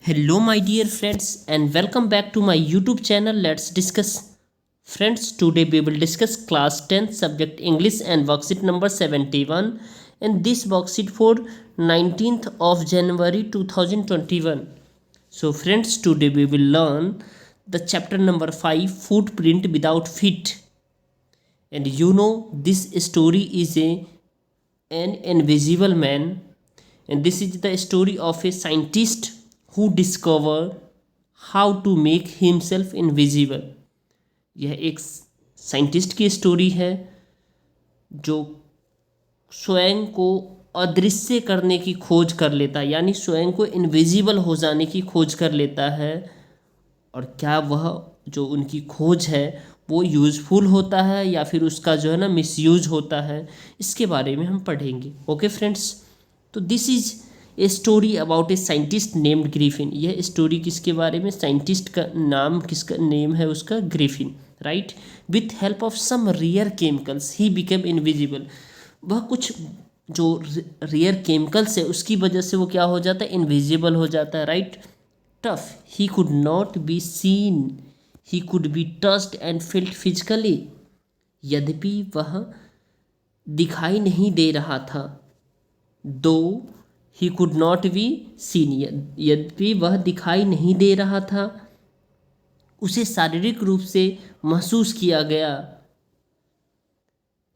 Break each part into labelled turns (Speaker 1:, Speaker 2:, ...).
Speaker 1: Hello, my dear friends, and welcome back to my YouTube channel. Let's discuss. Friends, today we will discuss class 10 subject English and worksheet number 71, and this worksheet for 19th of January 2021. So, friends, today we will learn the chapter number 5 footprint without feet. And you know, this story is an invisible man, and this is the story of a scientist who discovered how to make himself invisible. यह एक scientist की story है जो स्वयं को अदृश्य करने की खोज कर लेता है, यानी स्वयं को इनविजिबल हो जाने की खोज कर लेता है। और क्या वह जो उनकी खोज है वो यूज़फुल होता है या फिर उसका जो है ना मिसयूज होता है, इसके बारे में हम पढ़ेंगे। ओके फ्रेंड्स, तो this is a story about a scientist named Griffin. यह स्टोरी किसके बारे में, साइंटिस्ट का नाम किसका नेम है उसका, Griffin, right. With help of some rare chemicals he became invisible. वह कुछ जो रेयर केमिकल्स है उसकी वजह से वो क्या हो जाता है, इनविजिबल हो जाता है, right. Tough, he could not be seen, he could be touched and field physically. यद्यपि वह दिखाई नहीं दे रहा था, दो he could not be seen, यद्यपि वह दिखाई नहीं दे रहा था, उसे शारीरिक रूप से महसूस किया गया।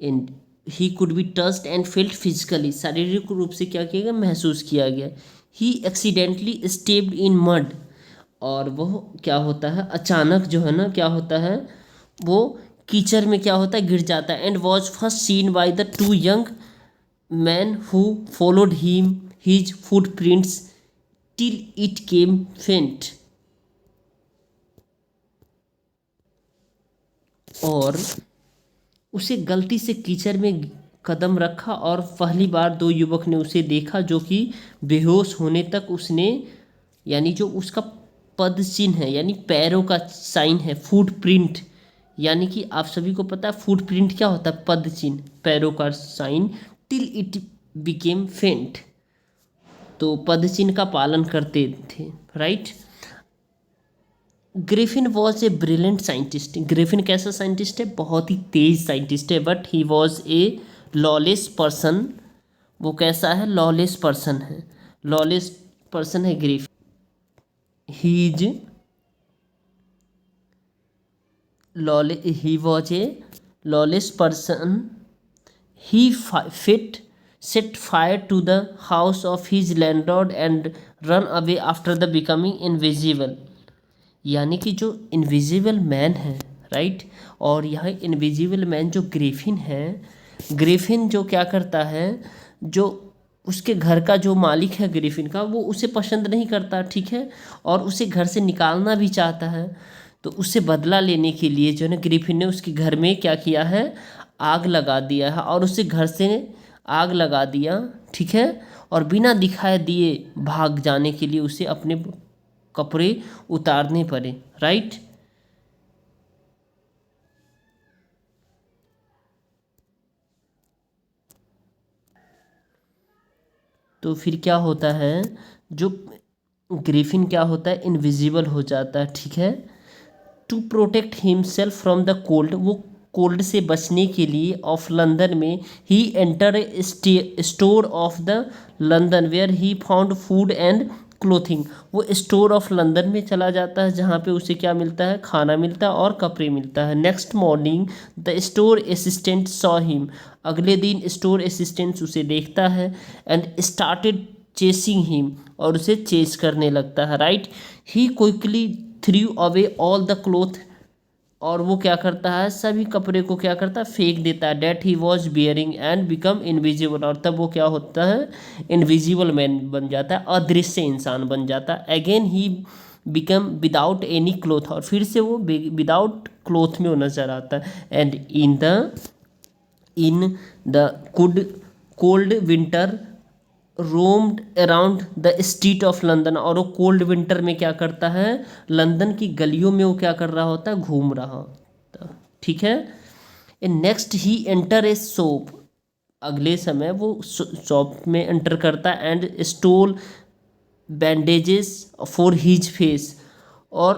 Speaker 1: And he could be touched and felt physically, शारीरिक रूप से क्या किया गया, महसूस किया गया। ही एक्सीडेंटली स्टेप्ड इन मड, और वह क्या होता है, अचानक जो है ना क्या होता है, वो कीचड़ में क्या होता है, गिर जाता है। And was first seen by the two young man who followed him his footprints till it came faint। और उसे गलती से कीचड़ में कदम रखा और पहली बार दो युवक ने उसे देखा जो कि बेहोश होने तक उसने, यानी जो उसका पद चिन्ह है यानी पैरों का साइन है, फुटप्रिंट, यानी कि आप सभी को पता है फुटप्रिंट क्या होता है, पद चिन्ह, पैरों का साइन। टिल इट बिकेम फेंट, तो पद चिन्ह का पालन करते थे, right. Griffin was a brilliant scientist. Griffin कैसा साइंटिस्ट है, बहुत ही तेज साइंटिस्ट है। But he was a lawless person, वो कैसा है, लॉलेस पर्सन है, लॉलेस पर्सन है Griffin. He was a lawless person. He fit set fire to the house of his landlord and run away after the becoming invisible। यानी कि जो invisible man है, right, और यह इनविजिबल मैन जो Griffin है, Griffin जो क्या करता है, जो उसके घर का जो मालिक है ग्रिफिन का, वो उसे पसंद नहीं करता, ठीक है, और उसे घर से निकालना भी चाहता है। तो उससे बदला लेने के लिए जो है ना ग्रिफिन ने उसके घर में क्या किया है, आग लगा दिया है, और उसे घर से आग लगा दिया, ठीक है, और बिना दिखाई दिए भाग जाने के लिए उसे अपने कपड़े उतारने पड़े, राइट। तो फिर क्या होता है, जो ग्रिफिन क्या होता है, इनविजिबल हो जाता है, ठीक है। To protect himself from the cold, वो कोल्ड से बचने के लिए ऑफ लंदन में ही enter store of the London where he found food and clothing. वो स्टोर ऑफ लंदन में चला जाता है जहाँ पे उसे क्या मिलता है, खाना मिलता है और कपड़े मिलता है। Next morning the store assistant saw him, अगले दिन स्टोर असिस्टेंट उसे देखता है। एंड स्टार्टेड चेसिंग हिम, और उसे चेस करने लगता है, right. He quickly through away all the cloth, और वो क्या करता है, सभी कपड़े को क्या करता है, फेंक देता है। That he was bearing and become invisible, और तब वो क्या होता है, इनविजिबल मैन बन जाता है, अदृश्य इंसान बन जाता है। Again he become without any cloth, और फिर से वो विदाउट क्लोथ में वो नजर आता है। And in the cold winter roamed around the street of London, और वो कोल्ड विंटर में क्या करता है, लंदन की गलियों में वो क्या कर रहा होता है, घूम रहा होता, ठीक है। Next he enter a shop, अगले समय वो शॉप में एंटर करता है। And stall bandages for his face, और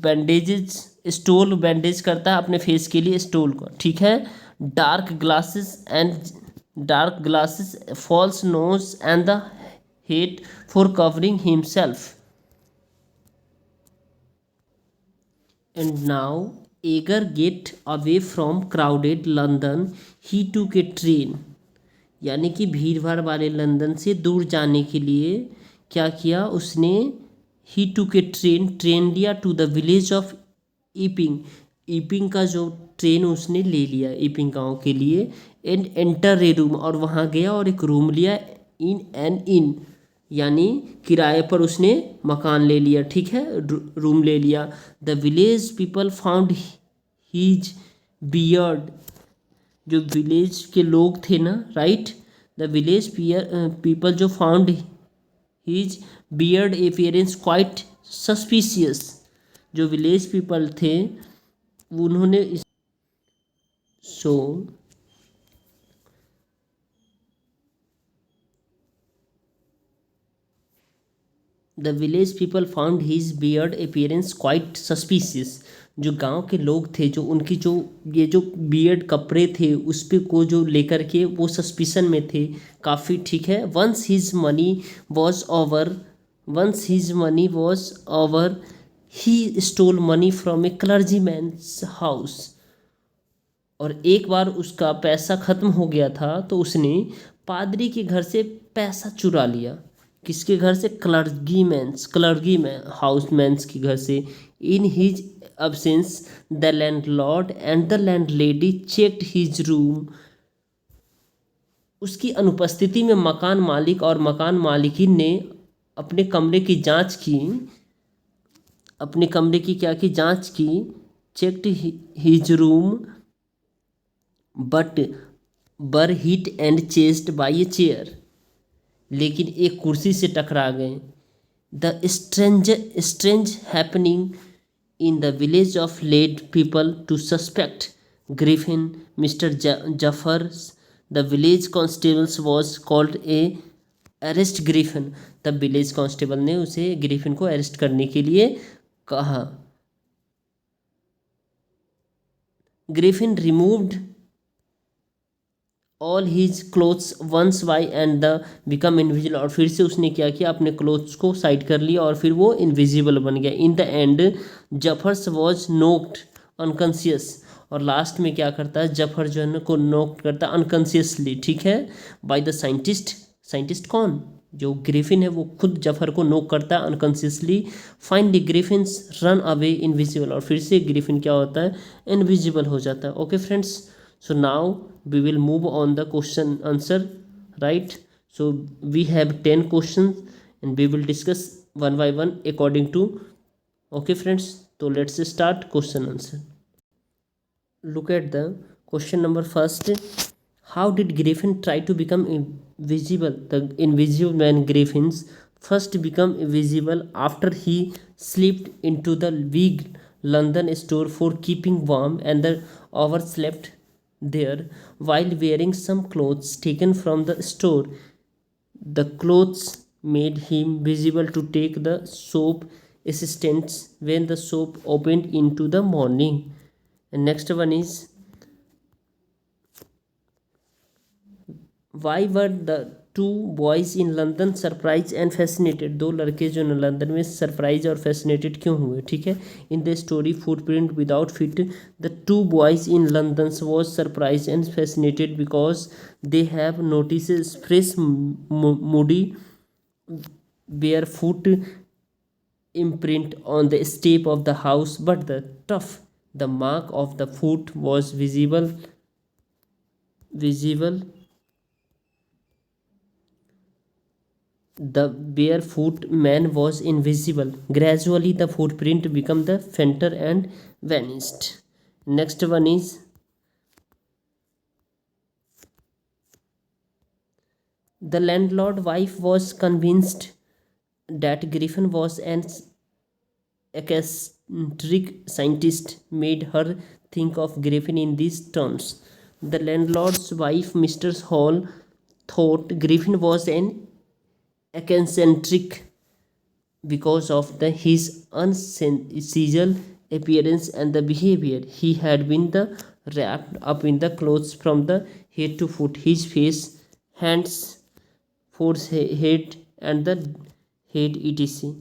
Speaker 1: बैंडेजेस, स्टोल बैंडेज करता है अपने फेस के लिए, स्टोल को, ठीक है। Dark glasses false nose and the hat for covering himself. And now, eager get away from crowded London, he took a train। यानी कि भीड़ भाड़ वाले लंदन से दूर जाने के लिए क्या किया उसने, ही टूक ए ट्रेन लिया टू द विलेज ऑफ ईपिंग। ईपिंग का जो ट्रेन उसने ले लिया ईपिंग गांव के लिए। एंड एंटर ए रूम, और वहाँ गया और एक रूम लिया इन एन इन, यानी किराए पर उसने मकान ले लिया, ठीक है, रूम ले लिया। The village people found his beard, जो विलेज के लोग थे ना, राइट, द विलेज पीपल जो found his beard appearance quite suspicious, जो विलेज पीपल थे उन्होंने so the village people found his beard appearance quite suspicious, जो गांव के लोग थे जो उनकी जो ये जो बियर्ड कपड़े थे उस पे को जो लेकर के वो सस्पिशन में थे काफ़ी, ठीक है। Once his money was over he stole money from a clergyman's house, और एक बार उसका पैसा ख़त्म हो गया था तो उसने पादरी के घर से पैसा चुरा लिया। किसके घर से? क्लर्गी मैन हाउसमैन्स के घर से। In his absence the landlord and the landlady checked his room, उसकी अनुपस्थिति में मकान मालिक और मकान मालिकिन ने अपने कमरे की जांच की, अपने कमरे की क्या की जांच की, checked his room but were hit and chased by a chair, लेकिन एक कुर्सी से टकरा गए। The strange happening in the village of led people to suspect Griffin. Mr. Jaffers, the village constables was called a arrest Griffin. तब village constable ने उसे Griffin को अरेस्ट करने के लिए कहा। Griffin removed all his clothes once by and the become invisible, और फिर से उसने क्या किया, अपने क्लोथ्स को साइड कर लिया और फिर वो इनविजिबल बन गया। In the end Jaffers was knocked unconscious, और लास्ट में क्या करता है, जफर जो है को नोक करता है अनकॉन्शियसली, ठीक है, बाय द साइंटिस्ट कौन, जो ग्रिफिन है वो खुद जफर को नोक करता है unconsciously. Finally Griffin's run away invisible, और फिर से ग्रिफिन क्या होता है, इनविजिबल हो जाता है। Okay friends, so now we will move on the question answer, right? So we have 10 questions and we will discuss one by one according to, okay friends, so let's start question answer. Look at the question number first. How did Griffin try to become invisible? The invisible man Griffins first become invisible after he slipped into the big London store for keeping warm and the overslept there while wearing some clothes taken from the store. The clothes made him visible to take the soap assistance when the soap opened into the morning. And next one is, why were the two boys in London surprised and fascinated? दो लड़के जो London में surprise और fascinated क्यों हुए, ठीक है। In the story footprint without feet, the two boys in London was surprise and fascinated because they have notice fresh Moody bear foot imprint on the step of the house, but the mark of the foot was visible. The barefoot man was invisible. Gradually the footprint became the fainter and vanished. Next one is, the landlord wife was convinced that Griffin was an eccentric scientist, made her think of Griffin in these terms. The landlord's wife, Mrs. Hall, thought Griffin was an eccentric because of his unusual appearance and the behavior. He had been wrapped up in the clothes from the head to foot. His face, hands, forehead, and the head, etc.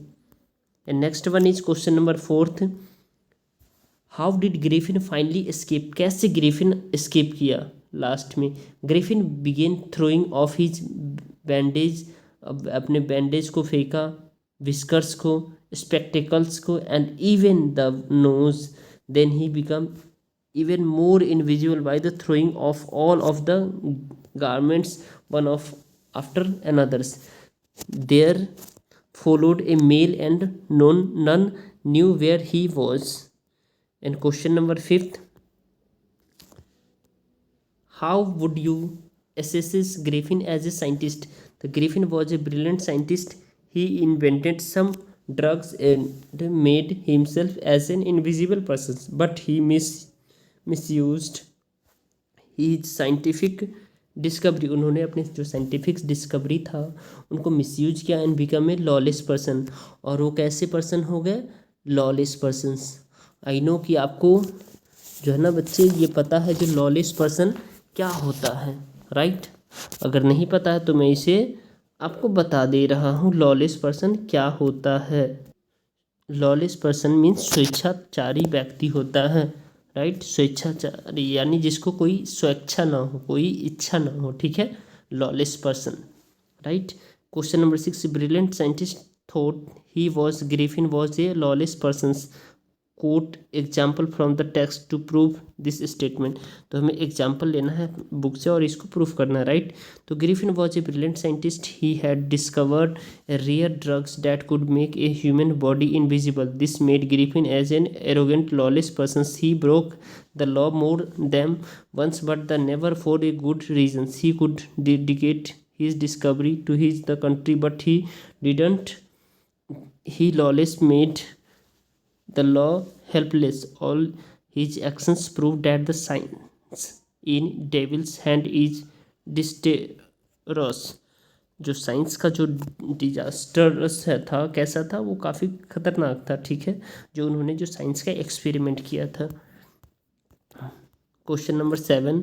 Speaker 1: And next one is question number fourth. How did Griffin finally escape, कैसे Griffin escape किया last में? Griffin began throwing off his bandage, अपने bandage को फेंका, whiskers को, spectacles को, and even the nose. Then he become even more invisible by the throwing of all of the garments one of after another's. There followed a meal and none knew where he was. And question number fifth, how would you assess Griffin as a scientist? The Griffin was a brilliant scientist. He invented some drugs and made himself as an invisible person, but he misused his scientific discovery. उन्होंने अपने जो scientific discovery था उनको misuse किया and become a lawless person. और वो कैसे person हो गए? Lawless persons. आई नो कि आपको जो है ना बच्चे ये पता है जो लॉलेस पर्सन क्या होता है, राइट? अगर नहीं पता है तो मैं इसे आपको बता दे रहा हूँ. लॉलेस पर्सन क्या होता है? लॉलेस पर्सन मीन्स स्वेच्छाचारी व्यक्ति होता है, राइट? स्वेच्छाचारी यानी जिसको कोई स्वेच्छा ना हो, कोई इच्छा ना हो, ठीक है? Lawless person, right? Question number 6, brilliant scientist thought he was Griffin was a lawless person. Quote example from the text to prove this statement. तो हमें एग्जाम्पल लेना है बुक से और इसको प्रूव करना है, राइट? तो Griffin was a brilliant scientist. He had discovered rare drugs that could make a human body invisible. This made Griffin as an arrogant lawless person. He broke the law more than once but the never for a good reasons. He could dedicate his discovery to his the country but he didn't. He lawless made the law helpless. All his actions prove that the science in devil's hand is disastrous. जो science का जो disasters है था, कैसा था वो? काफ़ी खतरनाक था, ठीक है? जो उन्होंने जो साइंस का एक्सपेरिमेंट किया था. Question number 7,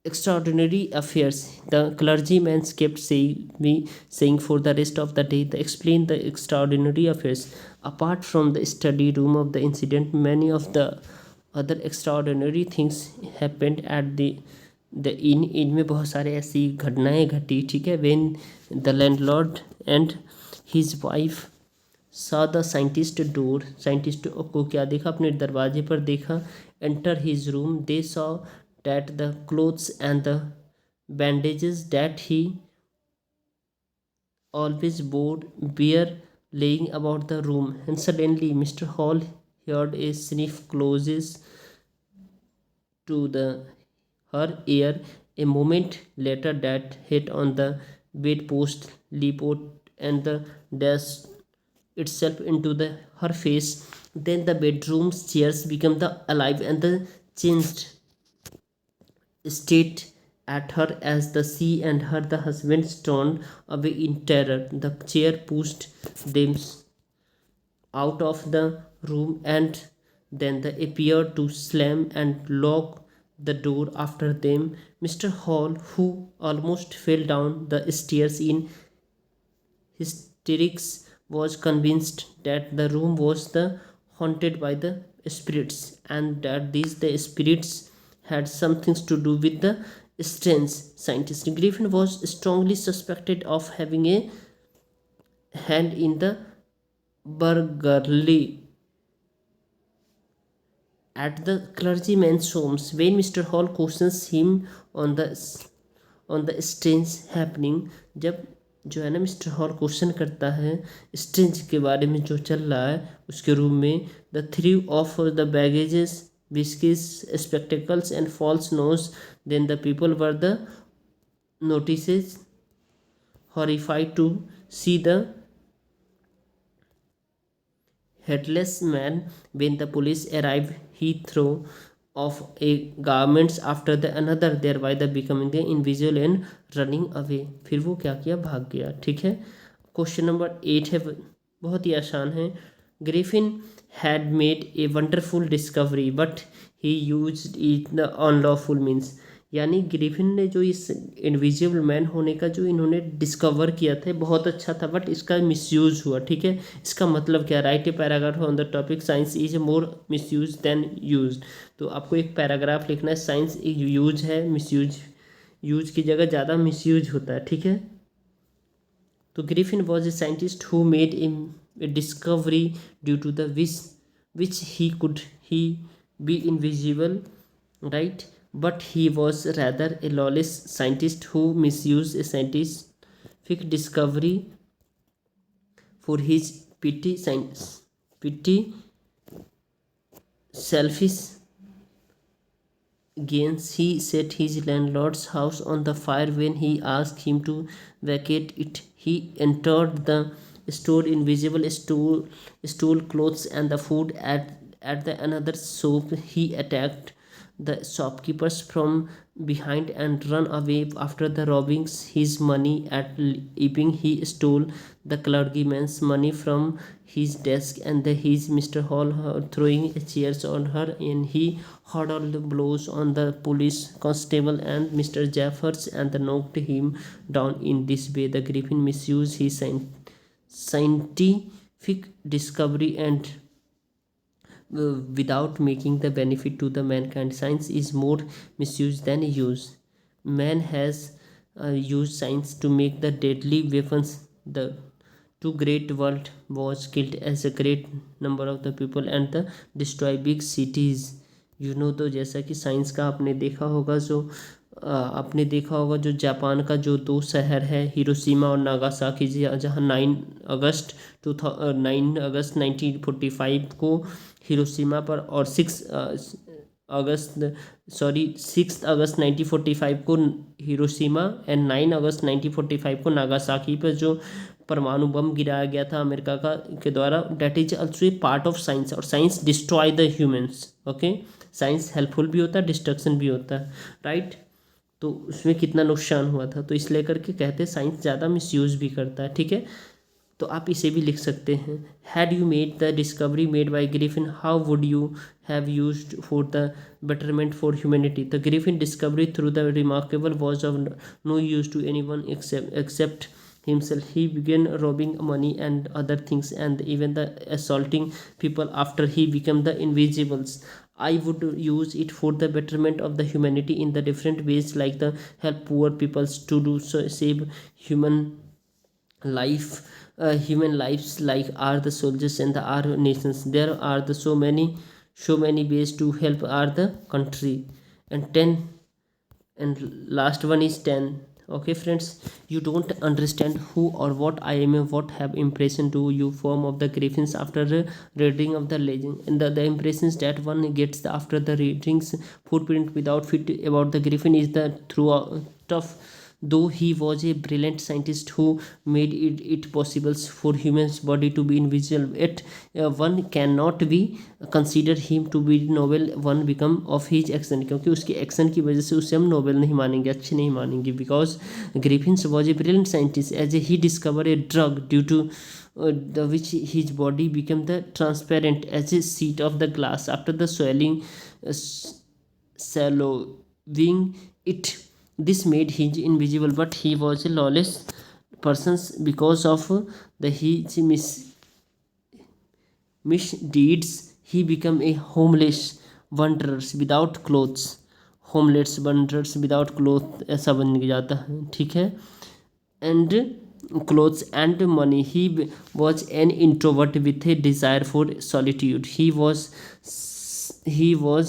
Speaker 1: extraordinary affairs. The clergyman kept saying for the rest of the day. They explained the extraordinary affairs. Apart from the study room of the incident, many of the other extraordinary things happened at the inn. इनमें बहुत सारे ऐसी घटनाएं घटी, ठीक है? When the landlord and his wife saw the scientist door, scientist को क्या देखा? अपने दरवाजे पर देखा. Enter his room, they saw that the clothes and the bandages that he always wore were laying about the room. And suddenly Mr. Hall heard a sniff closes to her ear. A moment later that hit on the bedpost, leaped and the dash itself into her face. Then the bedroom's chairs became alive and the changed state at her as the sea and her the husband turned away in terror. The chair pushed them out of the room and then they appeared to slam and lock the door after them. Mr. Hall, who almost fell down the stairs in hysterics, was convinced that the room was haunted by the spirits and that the spirits had something to do with the strange scientist. Griffin was strongly suspected of having a hand in the burglary at the clergyman's homes. When Mr. Hall questions him on the strange happening, जब जो है ना mister hall question करता है strange के बारे में जो चल रहा है उसके रूम में, the three of the baggages, whiskys, spectacles and false nose, then the people were the notices horrified to see the headless man. When the police arrived, he threw off a garments after the another, thereby the becoming the invisible and running away. फिर वो क्या किया? भाग गया, ठीक है? Question number 8 है बहुत ही आसान है। Griffin had made a wonderful discovery but he used it the unlawful means. यानी ग्रिफिन ने जो इस इनविजिबल मैन होने का जो इन्होंने डिस्कवर किया था बहुत अच्छा था, बट इसका मिसयूज हुआ। ठीक है, इसका मतलब क्या, right a paragraph on the topic science is more misuse than use. तो आपको एक पैराग्राफ लिखना है, साइंस यूज है, मिसयूज यूज की जगह ज़्यादा मिसयूज होता है। ठीक है, तो Griffin was a scientist who made a discovery due to the which he could he be invisible, right? But he was rather a lawless scientist who misused a scientific discovery for his petty selfish gains. He set his landlord's house on the fire when he asked him to vacate it. He entered the store invisible, stole clothes and the food at the another shop. He attacked the shopkeepers from behind and run away after the robbing his money at evening. He stole the clergyman's money from his desk and his Mr. Hall throwing chairs on her, and he hurled blows on the police constable and Mr. Jeffers and knocked him down. In this way, the Griffin misused his scientific discovery and without making the benefit to the mankind. Science is more misused than used. Man has used science to make the deadly weapons. The two great world wars killed as a great number of the people and the destroy big cities. तो जैसा कि science का आपने देखा होगा, आपने देखा होगा जो जापान का जो दो शहर है हिरोशिमा और नागासाकी, जहाँ 9 अगस्त 1945 को हिरोशिमा पर और 6 अगस्त 1945 को हिरोशिमा एंड 9 अगस्त 1945 को नागासाकी पर जो परमाणु बम गिराया गया था अमेरिका का के द्वारा, that is also a part of science. और science destroy the humans. Okay, science helpful भी होता है, डिस्ट्रक्शन भी होता है, राइट। तो उसमें कितना नुकसान हुआ था, तो इस लेकर के कहते हैं साइंस ज़्यादा मिसयूज भी करता है। ठीक है, तो आप इसे भी लिख सकते हैं, had you made the discovery made by Griffin how would you have used for the betterment for humanity. The Griffin discovery through the remarkable was of no use to anyone except himself. He began robbing money and other things and even the assaulting people after he became the invisibles. I would use it for the betterment of the humanity in the different ways, like the help poor peoples to do so, save life human lives, like are the soldiers and the our nations. There are the so many ways to help our the country. And 10, and last one is 10. Okay friends, you don't understand who or what I am, what have impression to you form of the griffins after the reading of the legend, and the impressions that one gets after the readings footprint without fit about the griffin is the throughout of, though he was a brilliant scientist who made it possible for humans body to be invisible, yet one cannot be consider him to be noble one become of his action, क्योंकि उसके action की वजह से उसे हम Nobel नहीं मानेंगे, अच्छे नहीं मानेंगे, because Griffin's was a brilliant scientist as he discovered a drug due to the which his body became the transparent as a sheet of the glass after the swelling swallowing it. This made him invisible, but he was a lawless person because of the his misdeeds. He became a homeless wanderers without clothes. Homeless wanderers without clothes ऐसा बन जाता है, ठीक है। And clothes and money. He was an introvert with a desire for solitude. He was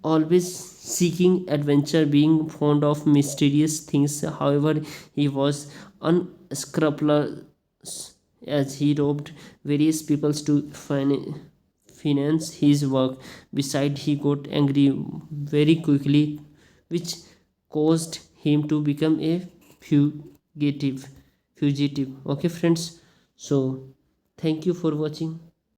Speaker 1: always seeking adventure, being fond of mysterious things. However, he was unscrupulous as he robbed various people to finance his work. Besides, he got angry very quickly, which caused him to become a fugitive. Okay friends, so thank you for watching.